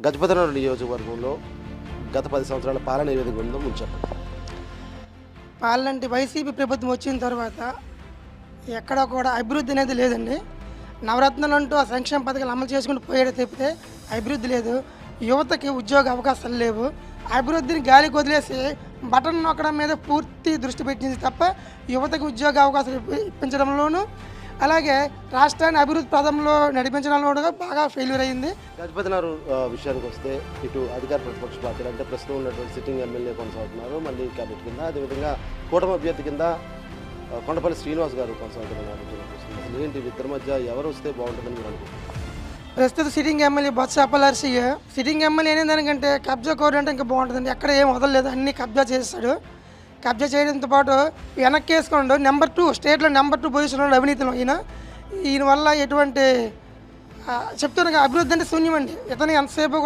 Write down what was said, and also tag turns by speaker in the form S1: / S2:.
S1: గజపతినగరం నియోజకవర్గంలో గత 10 సంవత్సరాల పాలన ఏ విధంగా ఉందో ముందు చెప్పండి.
S2: పాలంటే వైసీపీ ప్రభుత్వం వచ్చిన తర్వాత ఎక్కడా కూడా అభివృద్ధి అనేది లేదండి. నవరత్నాలు అంటూ ఆ సంక్షేమ పథకాలు అమలు చేసుకుంటూ పోయేది తప్పితే అభివృద్ధి లేదు. యువతకి ఉద్యోగ అవకాశాలు లేవు. అభివృద్ధిని గాలికి వదిలేసి బటన్ నొక్కడం మీద పూర్తి దృష్టి పెట్టింది తప్ప యువతకి ఉద్యోగ అవకాశాలు ఇప్పించడంలోనూ అలాగే రాష్ట్రాన్ని అభివృద్ధి పదంలో నడిపించడంలో కూడా బాగా ఫెయిల్యూర్ అయింది.
S1: గజపతినగరం విషయానికి వస్తే ఇటు అధికార ప్రతిపక్ష పార్టీలు అంటే ప్రస్తుతం ఉన్నటువంటి సిట్టింగ్ ఎమ్మెల్యే కొనసాగుతున్నారు, మళ్ళీ క్యాబినెట్ కింద, అదేవిధంగా కూటమి అభ్యర్థి కింద కొండపల్లి శ్రీనివాస్ గారు కొనసాగుతున్నారు. అసలు ఏంటి ఇద్దరి మధ్య ఎవరు వస్తే బాగుంటుందని మీరు అనుకుంటున్నారు?
S2: ప్రస్తుత sitting MLA Botsa Appalanarasayya sitting MLA అనేదానికంటే కబ్జా కోరి అంటే ఇంకా బాగుంటుందండి. ఎక్కడ ఏం వదలలేదు, అన్నీ కబ్జా చేస్తాడు. కబ్జా చేయడంతో పాటు వెనక్కి వేసుకోండు నెంబర్ 2 స్టేట్లో నెంబర్ 2 పొజిషన్లో అవినీతిలో ఈయన వల్ల ఎటువంటి చెప్తున్నా అభివృద్ధి అంటే శూన్యమండి. ఇతను ఎంతసేపు